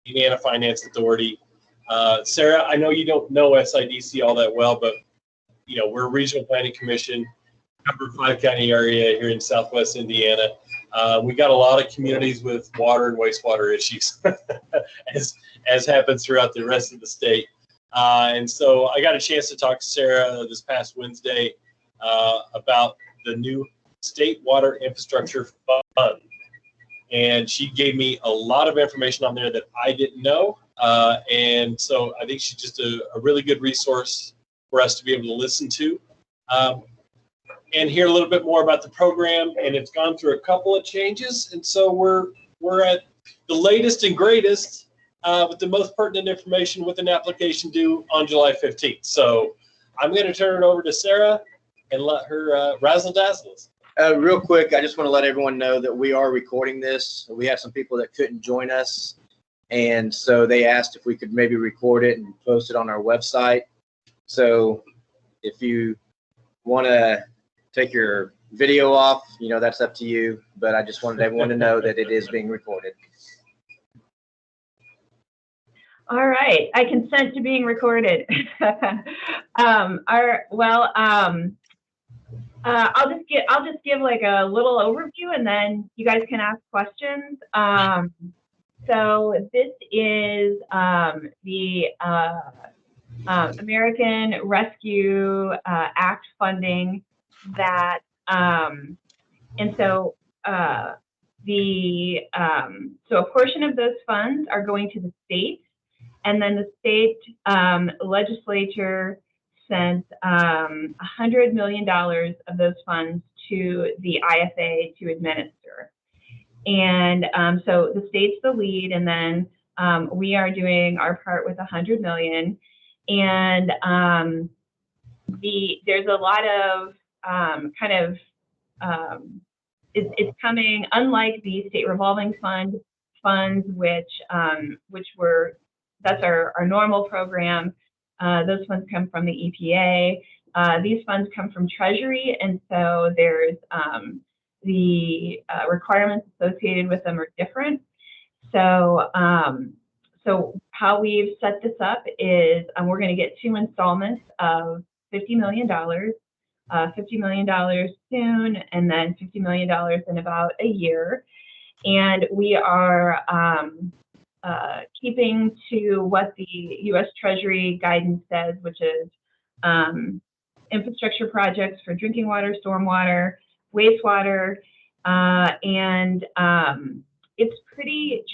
Indiana Finance Authority. Sarah, I know you don't know SIDC all that well, but we're a regional planning commission, cover 5-county area here in Southwest Indiana. We got a lot of communities with water and wastewater issues, as happens throughout the rest of the state. And so I got a chance to talk to Sarah this past Wednesday about the new State Water Infrastructure Fund. And she gave me a lot of information on there that I didn't know. And so I think she's just a really good resource for us to be able to listen to and hear a little bit more about the program. And it's gone through a couple of changes. And so we're at the latest and greatest with the most pertinent information with an application due on July 15th. So I'm going to turn it over to Sarah and let her razzle dazzle us. Real quick, I just want to let everyone know that we are recording this. We have some people that couldn't join us, and so they asked if we could maybe record it and post it on our website. So if you want to take your video off, that's up to you, but I just wanted everyone to know that it is being recorded. All right, I consent to being recorded. I'll just give like a little overview, and then you guys can ask questions. So this is the American Rescue Act funding that, and so so a portion of those funds are going to the state, and then the state legislature sent $100 million of those funds to the IFA to administer. And so the state's the lead, and then we are doing our part with $100 million. And there's a lot of it's coming, unlike the state revolving funds, that's our normal program. Those funds come from the EPA. These funds come from Treasury, and so there's the requirements associated with them are different. So, so how we've set this up is we're going to get 2 installments of $50 million, $50 million soon, and then $50 million in about a year. And we are keeping to what the U.S. Treasury guidance says, which is infrastructure projects for drinking water, stormwater, wastewater, and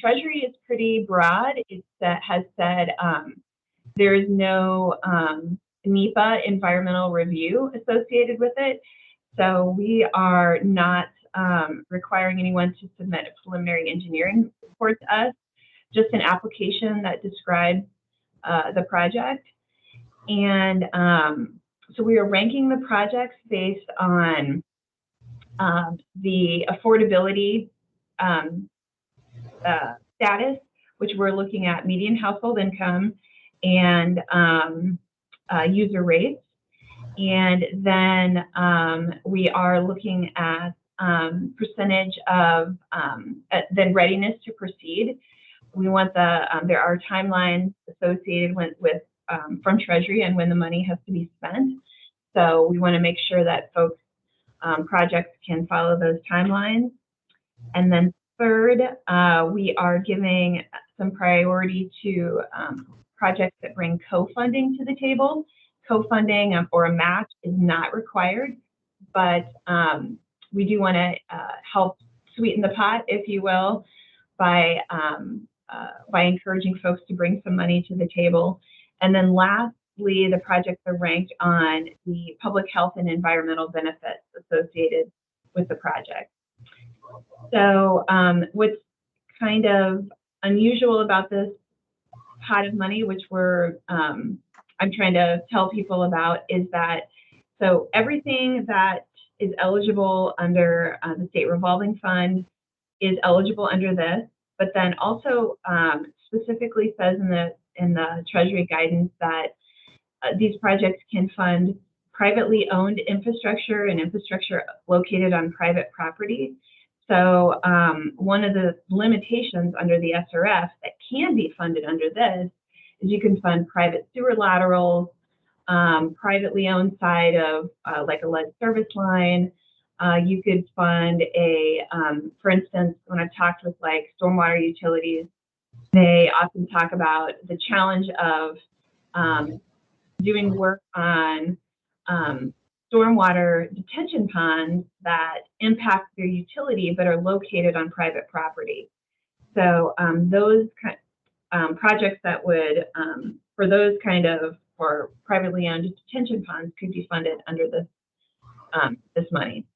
Treasury is pretty broad. It has said there is no NEPA environmental review associated with it. So we are not requiring anyone to submit a preliminary engineering report to us, just an application that describes the project. And so we are ranking the projects based on the affordability status, which we're looking at median household income and user rates. And then we are looking at percentage of then readiness to proceed. We want there are timelines associated with from Treasury and when the money has to be spent. So we want to make sure that folks, projects can follow those timelines. And then third, we are giving some priority to projects that bring co-funding to the table. Co-funding or a match is not required, but we do want to help sweeten the pot, if you will, by encouraging folks to bring some money to the table. And then lastly, the projects are ranked on the public health and environmental benefits associated with the project. So what's kind of unusual about this pot of money, which I'm trying to tell people about, is that so everything that is eligible under the state revolving fund is eligible under this, but then also specifically says in the Treasury guidance that these projects can fund privately owned infrastructure and infrastructure located on private property. So one of the limitations under the SRF that can be funded under this is you can fund private sewer laterals, privately owned side of like a lead service line. You could fund for instance, when I've talked with like stormwater utilities, they often talk about the challenge of doing work on stormwater detention ponds that impact their utility but are located on private property. So those projects that would, for those kind of, for privately owned detention ponds could be funded under this, this money.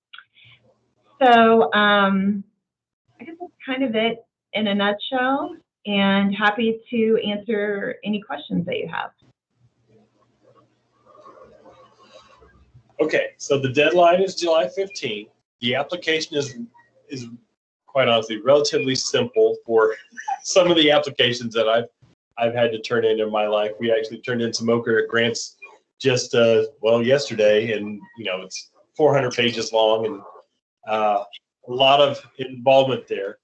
So I guess that's kind of it in a nutshell, and happy to answer any questions that you have. Okay, so the deadline is July 15th. The application is quite honestly relatively simple for some of the applications that I've had to turn in my life. We actually turned in some OCR grants just well yesterday, and you know it's 400 pages long and a lot of involvement there.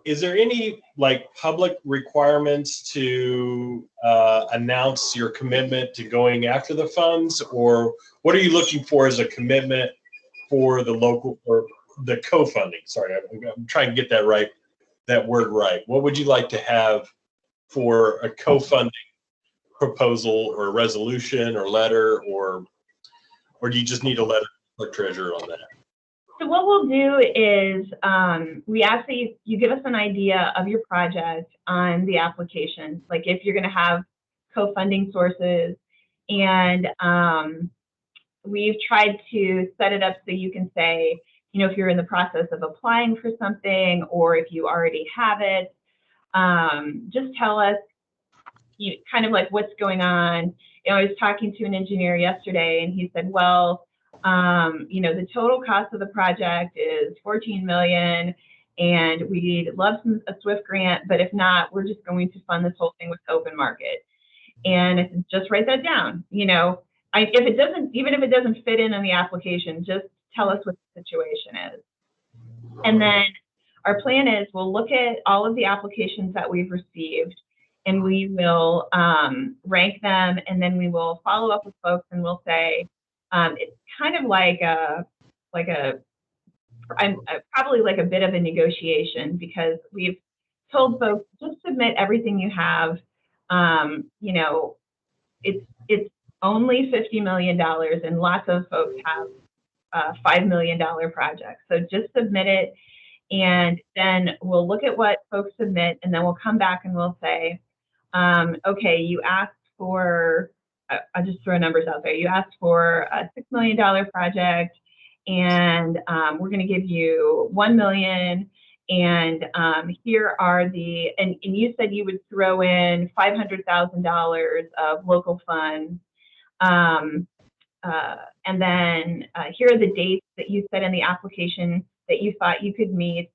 Is there any like public requirements to announce your commitment to going after the funds, or what are you looking for as a commitment for the local or the co-funding? Sorry, I'm trying to get that word right. What would you like to have for a co-funding proposal or resolution or letter, or do you just need a letter from the treasurer on that? So what we'll do is we ask that you give us an idea of your project on the application, like if you're going to have co-funding sources, and we've tried to set it up so you can say, you know, if you're in the process of applying for something or if you already have it, just tell us kind of like what's going on. You know, I was talking to an engineer yesterday and he said, well, you know, the total cost of the project is $14 million, and we'd love a SWIFT grant, but if not, we're just going to fund this whole thing with open market. And I said, just write that down. You know, even if it doesn't fit in the application, just tell us what the situation is. And then our plan is we'll look at all of the applications that we've received, and we will rank them, and then we will follow up with folks and we'll say, it's kind of probably like a bit of a negotiation, because we've told folks just submit everything you have. You know, it's only $50 million, and lots of folks have $5 million projects. So just submit it, and then we'll look at what folks submit, and then we'll come back and we'll say, okay, you asked for, I'll just throw numbers out there. You asked for a $6 million project, and we're going to give you $1 million. And here are and you said you would throw in $500,000 of local funds. And then here are the dates that you said in the application that you thought you could meet.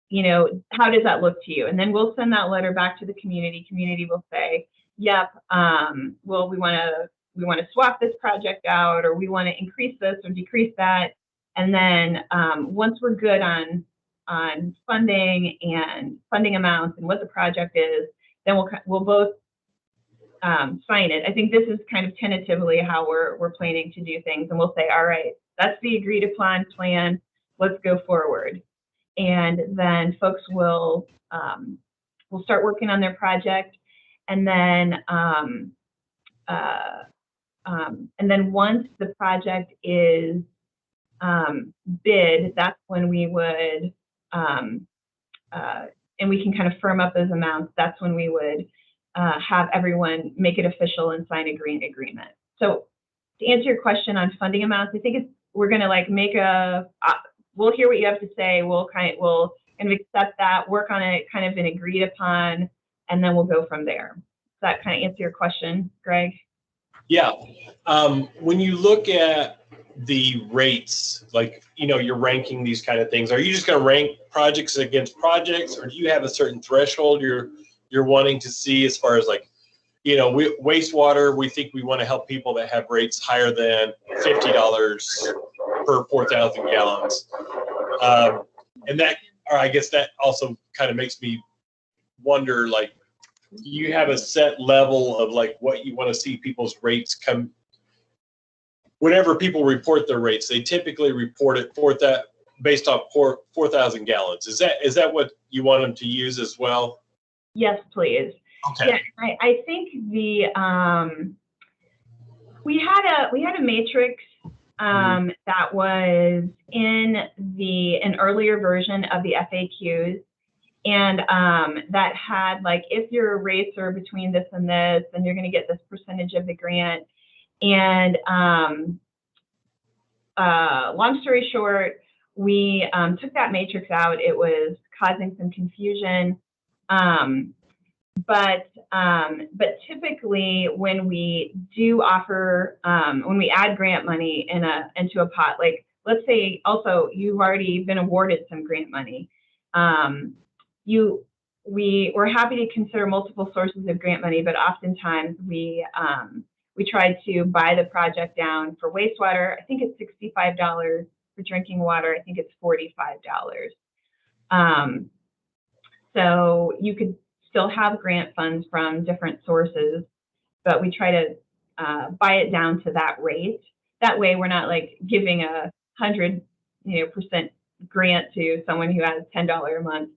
You know, how does that look to you? And then we'll send that letter back to the community. Community will say, yep, well, we want to swap this project out, or we want to increase this or decrease that. And then once we're good on funding and funding amounts and what the project is, then we'll both sign it. I think this is kind of tentatively how we're planning to do things, and we'll say, all right, that's the agreed upon plan. Let's go forward. And then folks will start working on their project. And then once the project is bid, that's when we would, and we can kind of firm up those amounts. That's when we would have everyone make it official and sign a green agreement. So to answer your question on funding amounts, I think we're going to like make we'll hear what you have to say. We'll kind of accept that, work on it, kind of an agreed upon, and then we'll go from there. Does that kind of answer your question, Greg? Yeah. When you look at the rates, like, you know, you're ranking these kind of things, are you just going to rank projects against projects, or do you have a certain threshold you're wanting to see as far as, like, you know, wastewater, we think we want to help people that have rates higher than $50 per 4,000 gallons. And that or I guess that also kind of makes me wonder, like, you have a set level of like what you want to see people's rates come. Whenever people report their rates, they typically report it for that based on 4,000 gallons. Is that what you want them to use as well? Yes, please. Okay. Yeah, I think the we had a matrix that was in an earlier version of the FAQs, and that had like, if your rates are between this and this, then you're going to get this percentage of the grant. And long story short, we took that matrix out. It was causing some confusion. But typically when we do offer, when we add grant money into a pot, like let's say also you've already been awarded some grant money, we're happy to consider multiple sources of grant money, but oftentimes we try to buy the project down for wastewater. I think it's $65 for drinking water. I think it's $45. So you could still have grant funds from different sources, but we try to buy it down to that rate. That way we're not like giving 100% grant to someone who has $10 a month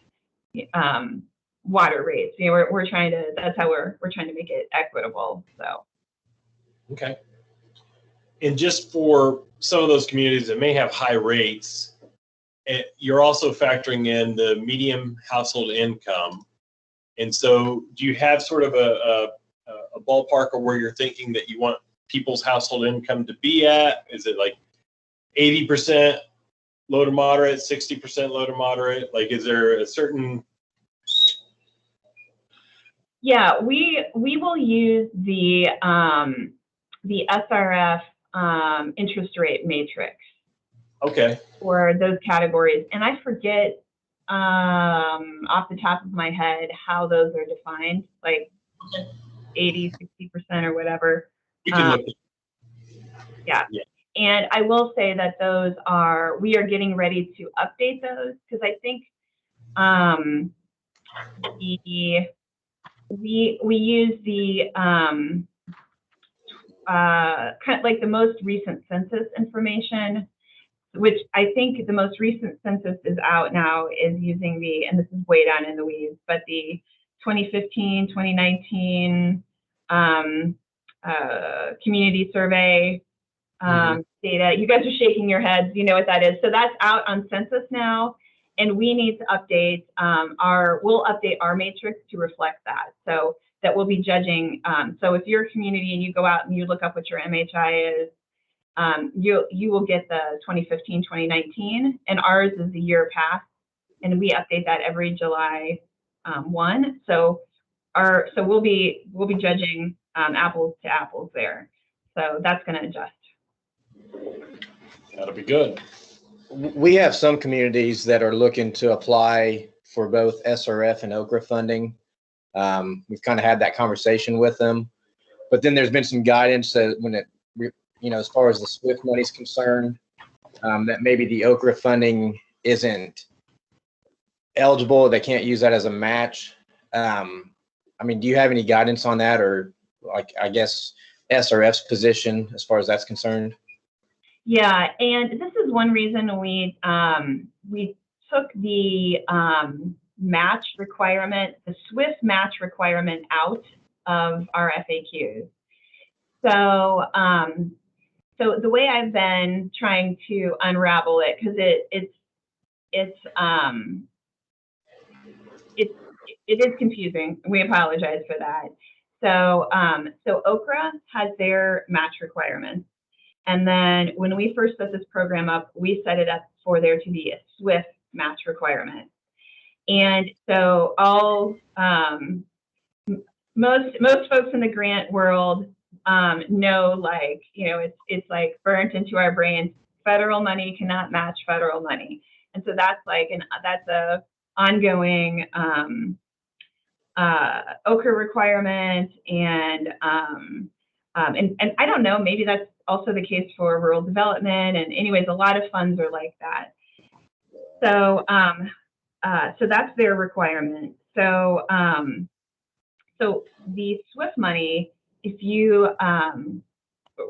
water rates. We're trying to, that's how we're trying to make it equitable. So. Okay. And just for some of those communities that may have high rates, you're also factoring in the median household income. And so do you have sort of a ballpark of where you're thinking that you want people's household income to be at? Is it like 80% low to moderate, 60% low to moderate? Like, is there a certain... Yeah, we will use the SRF interest rate matrix. Okay. For those categories. And I forget off the top of my head how those are defined, like 80, 60% or whatever. You can look. Yeah. And I will say that we are getting ready to update those, because I think we use the kind of like the most recent census information, which I think the most recent census is out now, is using and this is way down in the weeds, but the 2015, 2019 community survey data. You guys are shaking your heads, you know what that is. So that's out on census now, and we need to update we'll update our matrix to reflect that. So that we'll be judging. So if you're a community and you go out and you look up what your MHI is, you will get the 2015, 2019, and ours is the year past, and we update that every July 1. So we'll be judging apples to apples there. So that's going to adjust. That'll be good. We have some communities that are looking to apply for both SRF and OKRA funding. We've kind of had that conversation with them, but then there's been some guidance that when as far as the SWIFT money is concerned, that maybe the OKRA funding isn't eligible. They can't use that as a match. I mean, do you have any guidance on that, or like, I guess, SRF's position as far as that's concerned? Yeah, and this is one reason we took the match requirement, the SWIFT match requirement, out of our FAQs. So, so the way I've been trying to unravel it, because it is confusing. We apologize for that. So, so OKRA has their match requirements. And then when we first set this program up, we set it up for there to be a SWIFT match requirement. And so most folks in the grant world know, like, it's like burnt into our brains, federal money cannot match federal money. And so that's like that's a ongoing OKRA requirement, and I don't know, maybe that's also the case for rural development. And anyways, a lot of funds are like that. So so that's their requirement. So, so the SWIFT money, if you,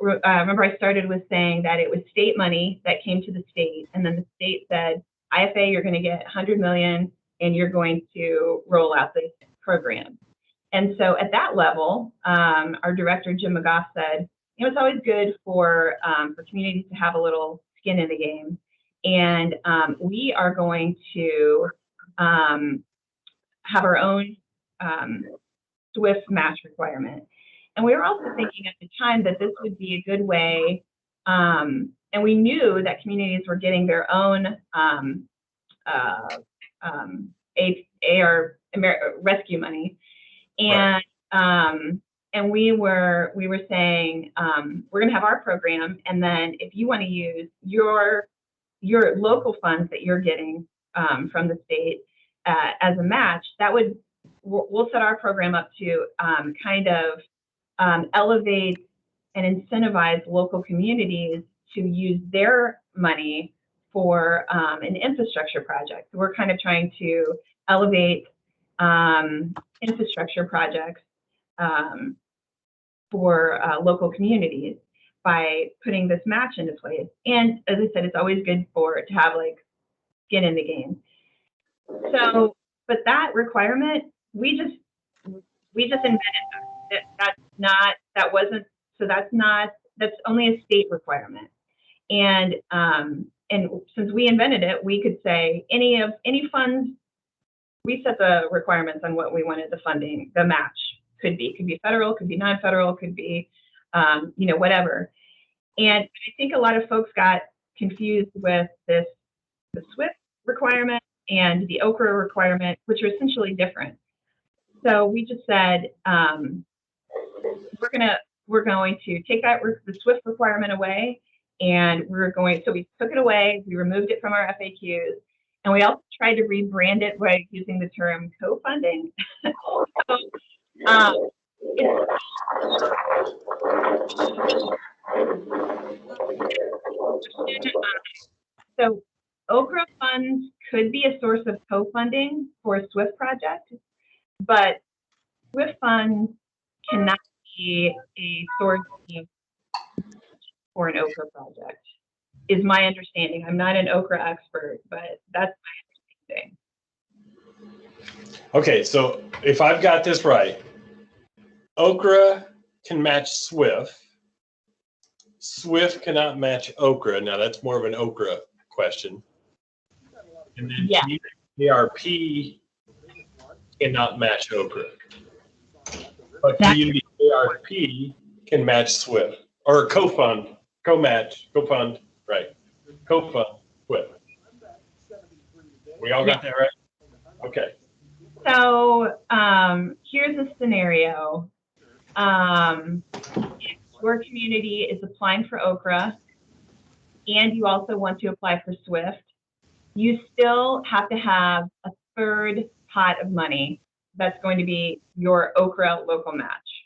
remember I started with saying that it was state money that came to the state, and then the state said, IFA, you're going to get 100 million and you're going to roll out this program. And so at that level, our director, Jim McGough, said, you know, it's always good for communities to have a little skin in the game. And we are going to have our own SWIFT match requirement. And we were also thinking at the time that this would be a good way, and we knew that communities were getting their own rescue money, and and we were saying we're going to have our program, and then if you want to use your local funds that you're getting from the state as a match, that would we'll set our program up to kind of elevate and incentivize local communities to use their money for an infrastructure project. So we're kind of trying to elevate infrastructure projects for local communities by putting this match into place. And as I said, it's always good to have like skin in the game. So, but that requirement, we just invented that. That's only a state requirement. And since we invented it, we could say any funds, we set the requirements on what we wanted the funding, the match could be federal, could be non-federal, could be, whatever. And I think a lot of folks got confused with the SWIFT requirement and the OKRA requirement, which are essentially different. So we just said, we're going to take the SWIFT requirement away, and so we took it away, we removed it from our FAQs, and we also tried to rebrand it by using the term co-funding. So OKRA funds could be a source of co-funding for a SWIFT project, but SWIFT funds cannot be a source for an OKRA project, is my understanding. I'm not an OKRA expert, but that's my understanding. Okay, so if I've got this right, OKRA can match SWIFT. SWIFT cannot match OKRA. Now that's more of an OKRA question. And then ARP cannot match OKRA. But community ARP can match SWIFT, or co-fund SWIFT. We all got that right? Okay. So here's a scenario. If your community is applying for OKRA and you also want to apply for SWIFT, you still have to have a third pot of money that's going to be your OKRA local match.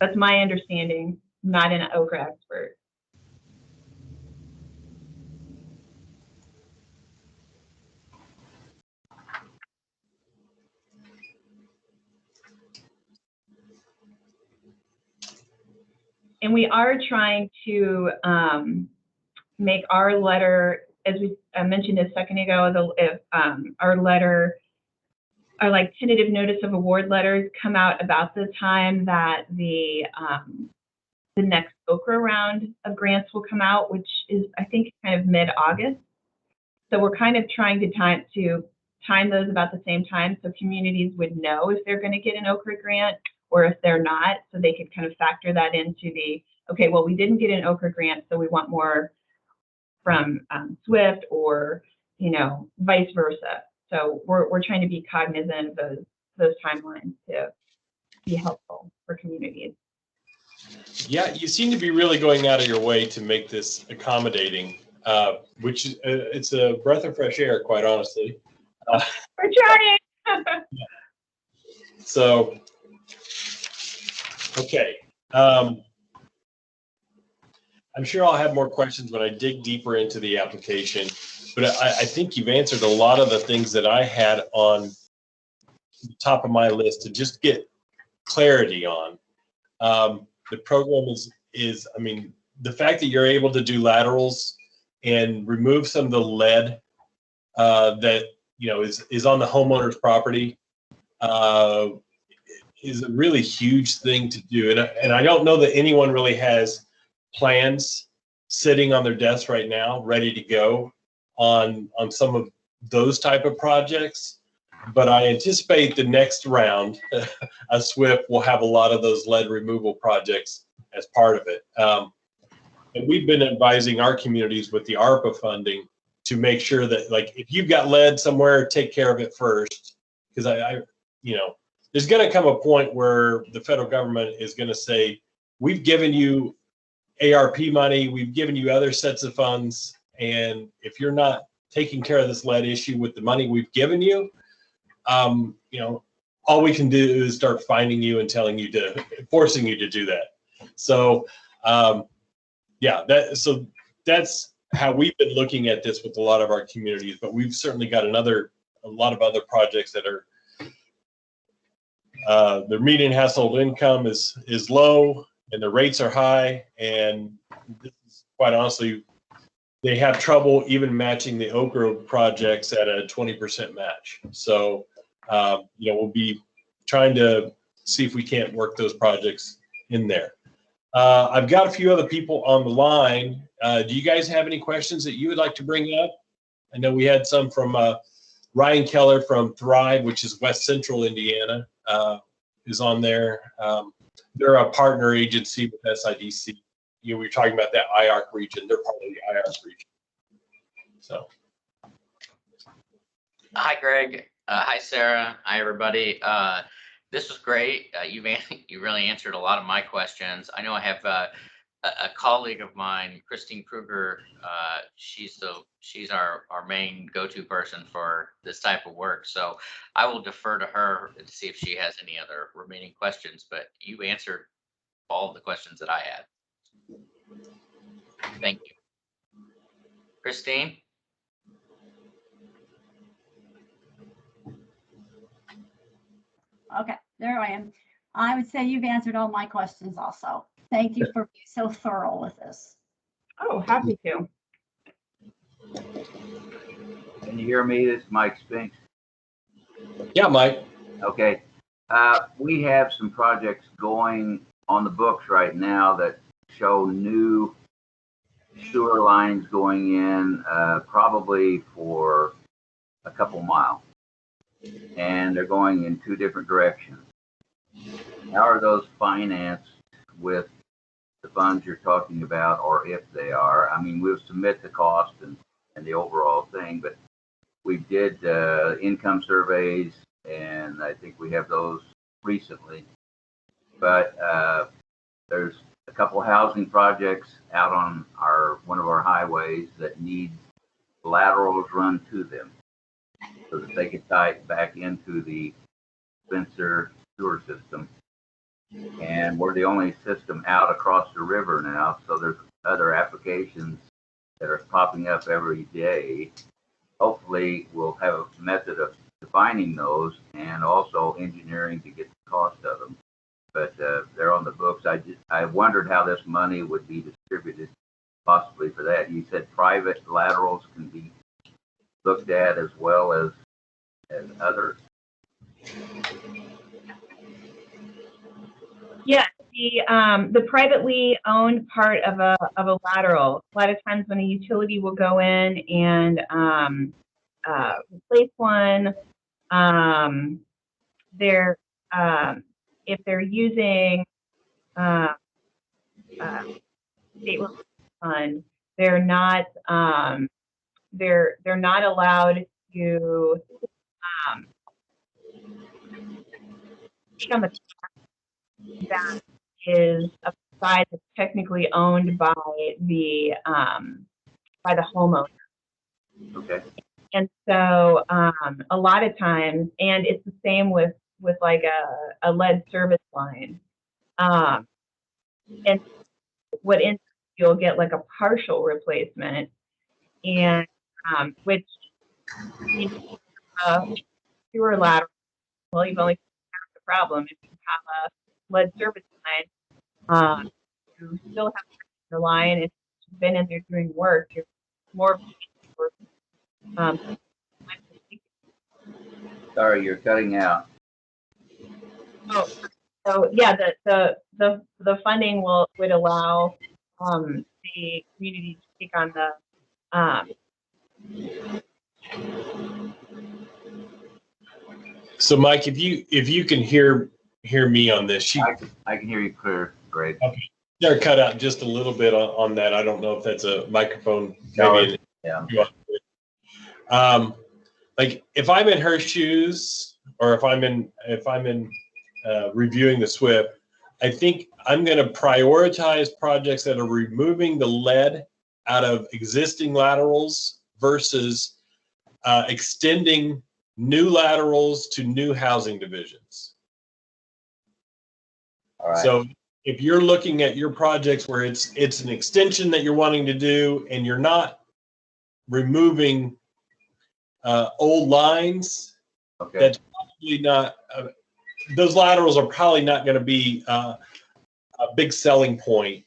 That's my understanding, not an OKRA expert. And we are trying to make our letter, as we mentioned a second ago, our like tentative notice of award letters come out about the time that the next OKRA round of grants will come out, which is, I think, kind of mid-August. So we're kind of trying to time those about the same time so communities would know if they're going to get an OKRA grant or if they're not, so they could kind of factor that into okay, well, we didn't get an OKRA grant, so we want more from SWIFT, or, vice versa. So we're trying to be cognizant of those timelines to be helpful for communities. Yeah, you seem to be really going out of your way to make this accommodating, which it's a breath of fresh air, quite honestly. We're trying. So, okay. I'm sure I'll have more questions when I dig deeper into the application, but I think you've answered a lot of the things that I had on the top of my list to just get clarity on. The program is, I mean, the fact that you're able to do laterals and remove some of the lead that, you know, is on the homeowner's property is a really huge thing to do. And I don't know that anyone really has plans sitting on their desk right now, ready to go on some of those type of projects. But I anticipate the next round, a SWIP will have a lot of those lead removal projects as part of it. And we've been advising our communities with the ARPA funding to make sure that, like, if you've got lead somewhere, take care of it first. Because I you know, there's going to come a point where the federal government is going to say, we've given you ARP money, we've given you other sets of funds, and if you're not taking care of this lead issue with the money we've given you, you know, all we can do is start finding you and forcing you to do that. So, yeah, that's how we've been looking at this with a lot of our communities, but we've certainly got a lot of other projects that are, their median household income is low and the rates are high. And this is, quite honestly, they have trouble even matching the Oak Grove projects at a 20% match. So, you know, we'll be trying to see if we can't work those projects in there. I've got a few other people on the line. Do you guys have any questions that you would like to bring up? I know we had some from Ryan Keller from Thrive, which is West Central Indiana, is on there. They're a partner agency with SIDC. You know, we were talking about that IARC region. They're part of the IARC region. So. Hi, Greg. Hi, Sarah. Hi, everybody. This was great. You really answered a lot of my questions. I know I have a colleague of mine, Christine Kruger. She's our main go-to person for this type of work. So I will defer to her to see if she has any other remaining questions. But you answered all of the questions that I had. Thank you, Christine. Okay, there I am. I would say you've answered all my questions also. Thank you for being so thorough with this. Oh, happy to. Can you hear me? This is Mike Spinks. Yeah, Mike. Okay. We have some projects going on the books right now that show new sewer lines going in probably for a couple miles. And they're going in two different directions. How are those financed with the funds you're talking about, or if they are? I mean, we'll submit the cost and the overall thing, but we did income surveys, and I think we have those recently. But there's a couple housing projects out on one of our highways that need laterals run to them, so that they could tie it back into the Spencer sewer system. And we're the only system out across the river now, so there's other applications that are popping up every day. Hopefully we'll have a method of defining those and also engineering to get the cost of them. But they're on the books. I wondered how this money would be distributed possibly for that. You said private laterals can be looked at as well as others. Yeah, the privately owned part of a lateral. A lot of times when a utility will go in and replace one, if they're using state fund, they're not allowed to become a that is a side that's technically owned by the homeowner. Okay. And so a lot of times, and it's the same with like a lead service line. And what you'll get like a partial replacement, and which sewer lateral, well, you've only half the problem. If you have a lead service line, you still have the line. If you've been in there doing work, you're more for, Sorry, you're cutting out. oh, so yeah, the funding would allow the community to take on the So Mike, if you can hear me on this, I can hear you clear. Great. they're cut out just a little bit on that. I don't know if that's a microphone. No, Maybe. yeah. Like if I'm in her shoes, or if I'm in reviewing the SWIP, I think I'm going to prioritize projects that are removing the lead out of existing laterals versus extending new laterals to new housing divisions. All right. So if you're looking at your projects where it's an extension that you're wanting to do and you're not removing old lines, Okay. that's probably not, those laterals are probably not going to be a big selling point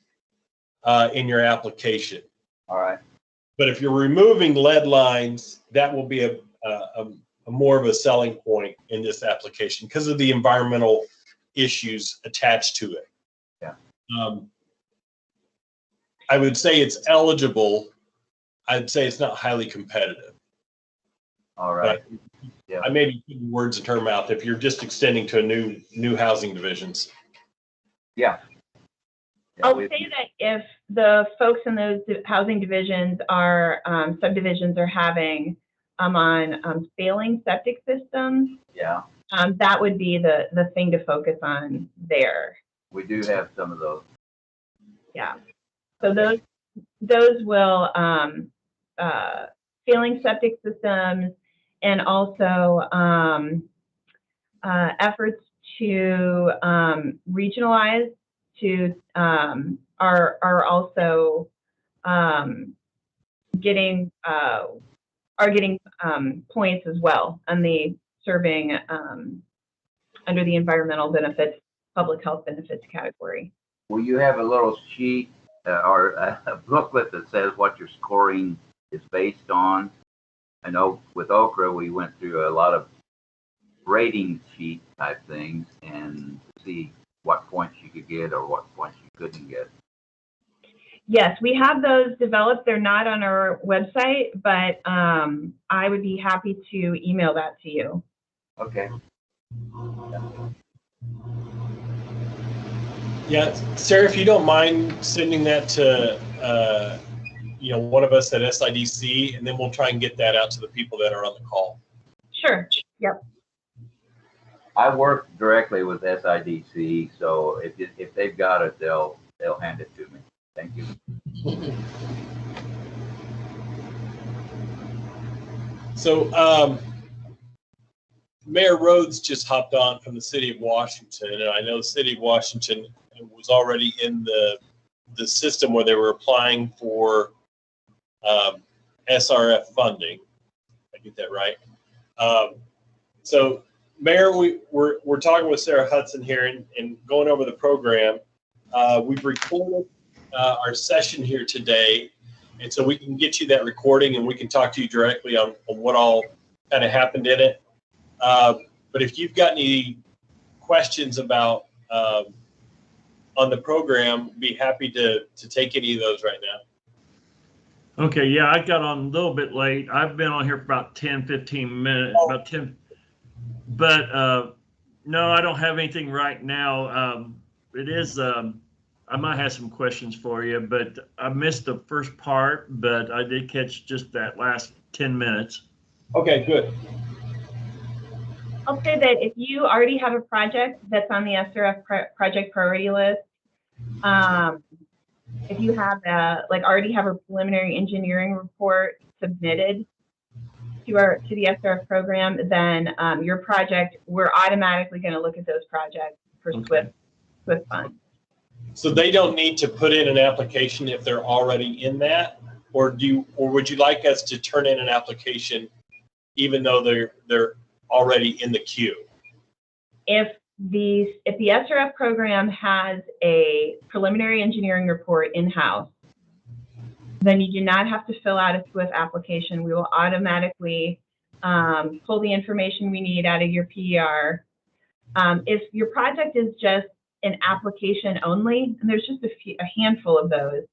in your application. All right. But if you're removing lead lines, that will be a more of a selling point in this application because of the environmental issues attached to it. Yeah. I would say it's eligible. I'd say it's not highly competitive. All right. Yeah. I may be putting words in her mouth if you're just extending to a new housing divisions. Yeah. I'll say that if the folks in those housing divisions are subdivisions are having on failing septic systems, Yeah. that would be the thing to focus on there. We do have some of those. Yeah. So those will failing septic systems and also efforts to regionalize to are also getting points as well on the serving under the environmental benefits, public health benefits category. Will you have a little sheet or a booklet that says what your scoring is based on? I know with Okra, we went through a lot of rating sheet type things and see what points you could get or what points you couldn't get. Yes, we have those developed. They're not on our website, but I would be happy to email that to you. Okay. Yeah, Sarah, if you don't mind sending that to one of us at SIDC, and then we'll try and get that out to the people that are on the call. Sure. Yep. I work directly with SIDC, so if they've got it, they'll hand it to me. Thank you. So Mayor Rhodes just hopped on from the city of Washington, and I know the city of Washington was already in the system where they were applying for SRF funding. I get that right. So Mayor, we're talking with Sarah Hudson here and going over the program. We've recorded our session here today, and so we can get you that recording and we can talk to you directly on what all kind of happened in it. But if you've got any questions about on the program, be happy to take any of those right now. Okay, yeah, I got on a little bit late. I've been on here for about 10, 15 minutes, about 10. But no, I don't have anything right now. It is, I might have some questions for you, but I missed the first part, but I did catch just that last 10 minutes. Okay, good. I'll say that if you already have a project that's on the SRF project priority list, if you have already have a preliminary engineering report submitted to the SRF program, then your project, we're automatically going to look at those projects for SWIFT funds. So they don't need to put in an application if they're already in that? or would you like us to turn in an application even though they're already in the queue? If the SRF program has a preliminary engineering report in-house, then you do not have to fill out a SWIFT application. We will automatically pull the information we need out of your PER. If your project is just an application only, and there's just a handful of those,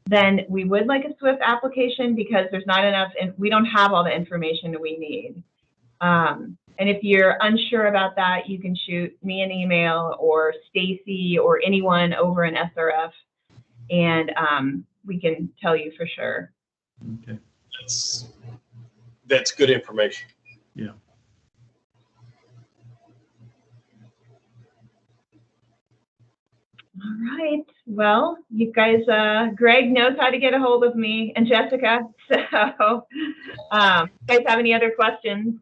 then we would like a SWIFT application because there's not enough, and we don't have all the information that we need. And if you're unsure about that, you can shoot me an email or Stacy or anyone over in SRF, and we can tell you for sure. Okay. That's good information. Yeah. All right. Well, you guys, Greg knows how to get a hold of me and Jessica. So, you guys have any other questions?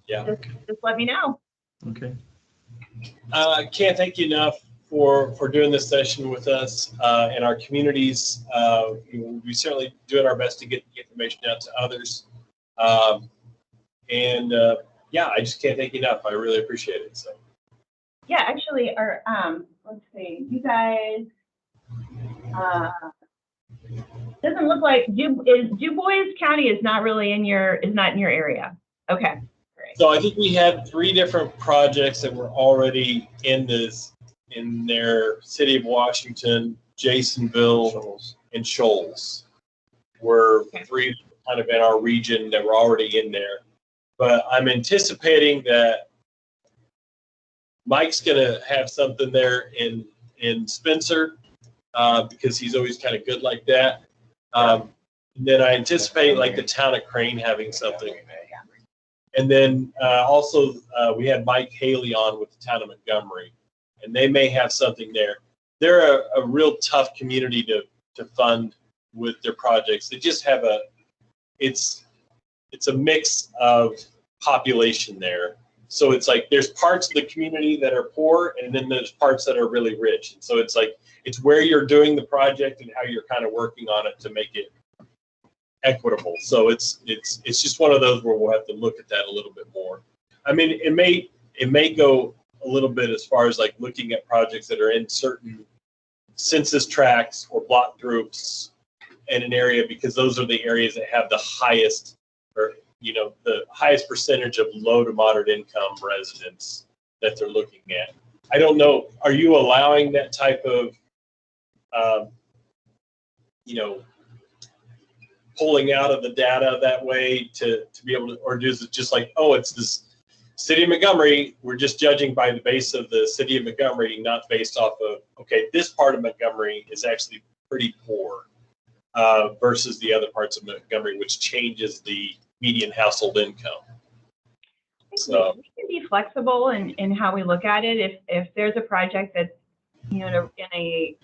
Yeah. Just let me know. Okay. Can't thank you enough for doing this session with us and our communities. We certainly doing our best to get the information out to others. Yeah, I just can't thank you enough. I really appreciate it. So. Yeah, actually, let's see, you guys, doesn't look like Du Bois County is not really in your area. Okay, great. So I think we had 3 different projects that were already in their city of Washington, Jasonville, and Shoals were 3 kind of in our region that were already in there. But I'm anticipating that Mike's going to have something there in Spencer because he's always kind of good like that. And then I anticipate like the town of Crane having something. And then also we had Mike Haley on with the town of Montgomery, and they may have something there. They're a real tough community to fund with their projects. They just have it's a mix of population there. So it's like there's parts of the community that are poor, and then there's parts that are really rich. And so it's like it's where you're doing the project and how you're kind of working on it to make it equitable. So it's just one of those where we'll have to look at that a little bit more. I mean, it may go a little bit as far as like looking at projects that are in certain census tracts or block groups in an area, because those are the areas that have the highest, or the highest percentage of low to moderate income residents that they're looking at. I don't know. Are you allowing that type of, pulling out of the data that way to be able to, or is it just like, oh, it's this city of Montgomery, we're just judging by the base of the city of Montgomery, not based off of, okay, this part of Montgomery is actually pretty poor versus the other parts of Montgomery, which changes the median household income. So we can be flexible in how we look at it. If there's a project that's in a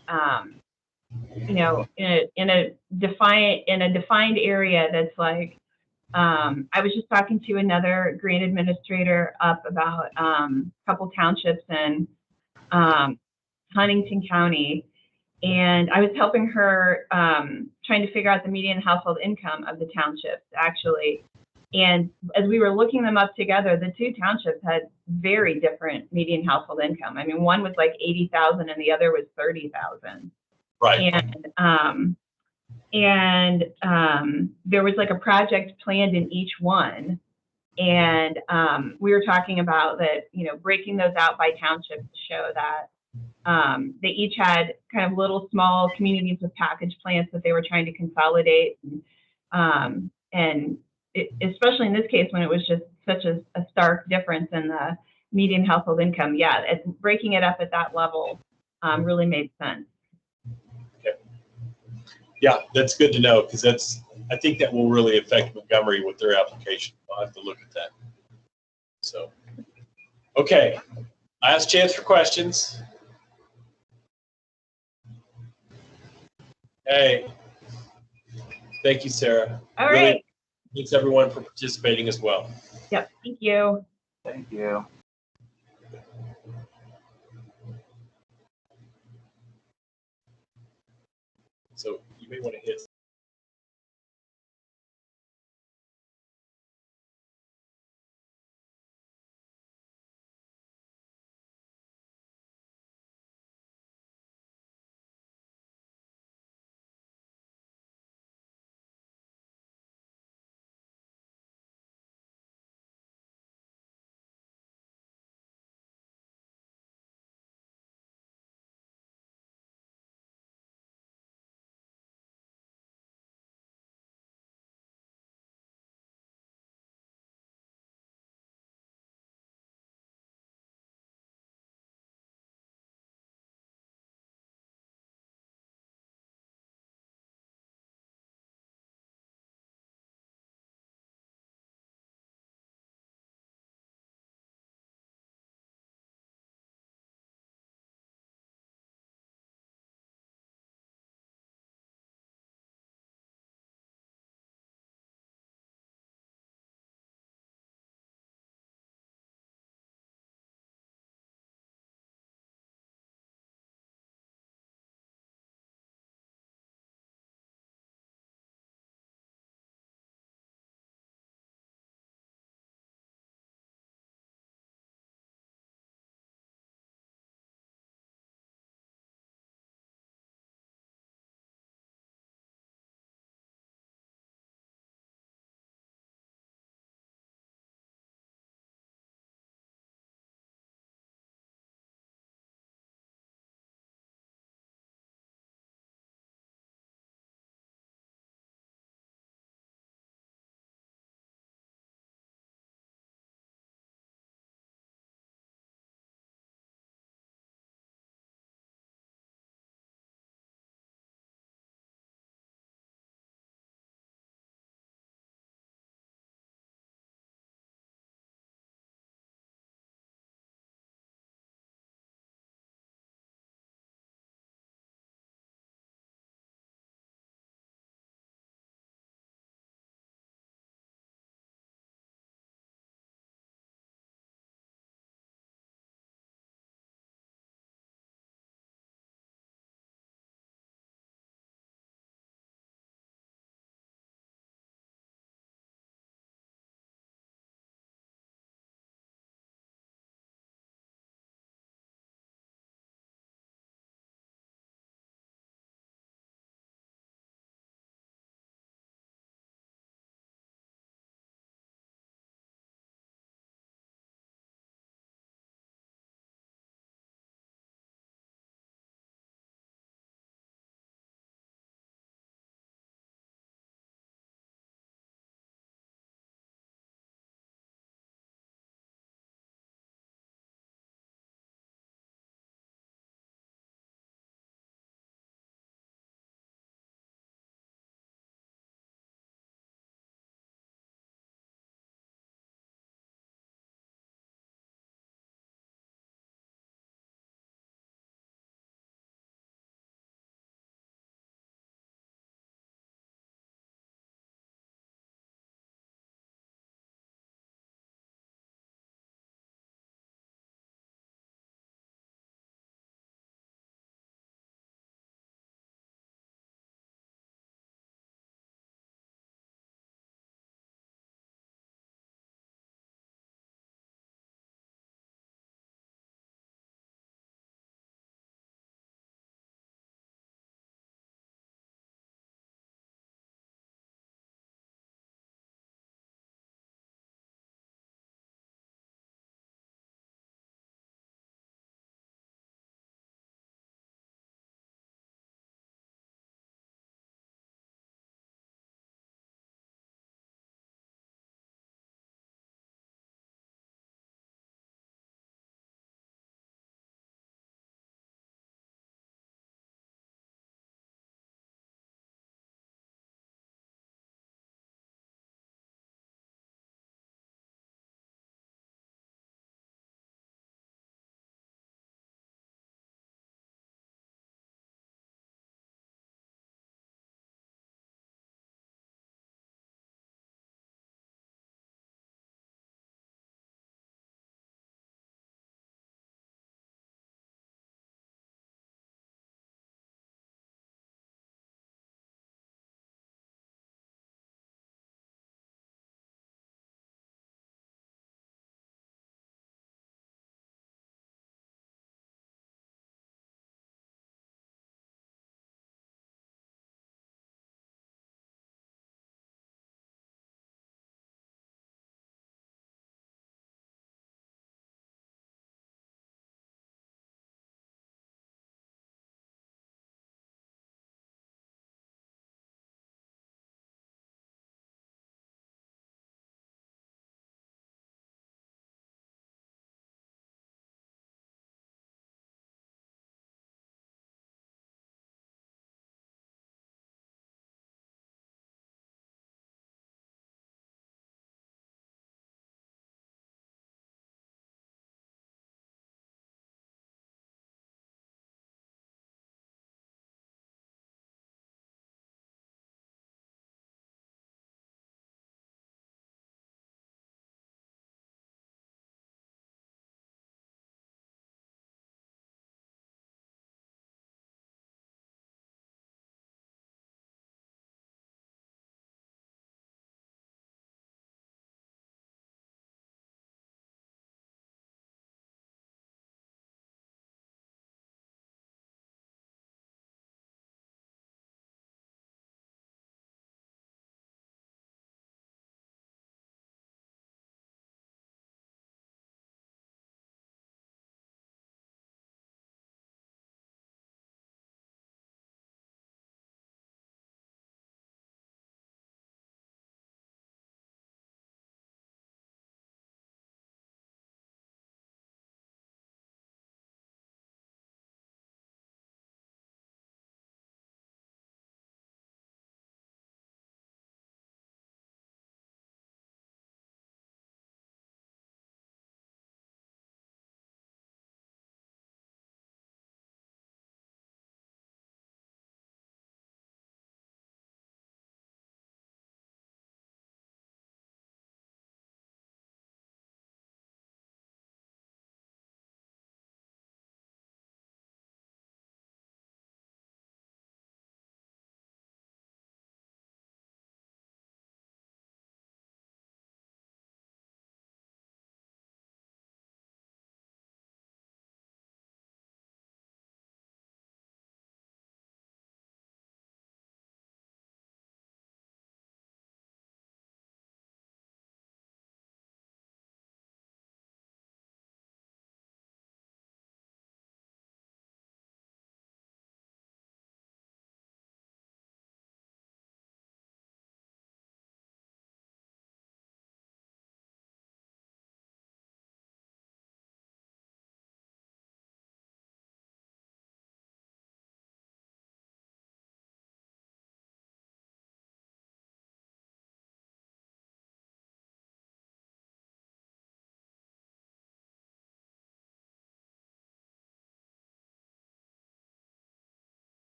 defined area that's like, I was just talking to another grant administrator up about a couple townships in Huntington County, and I was helping her trying to figure out the median household income of the townships actually. And as we were looking them up together, the 2 townships had very different median household income. I mean, one was like 80,000 and the other was 30,000. right. And there was like a project planned in each one. And we were talking about that, breaking those out by township to show that they each had kind of little small communities with package plants that they were trying to consolidate. And especially in this case, when it was just such a stark difference in the median household income, breaking it up at that level really made sense. Yeah, that's good to know, because I think that will really affect Montgomery with their application. I'll have to look at that. So, okay, last chance for questions. Hey, thank you, Sarah. All right. Thanks everyone for participating as well. Yep. Thank you. Thank you. So you may want to hit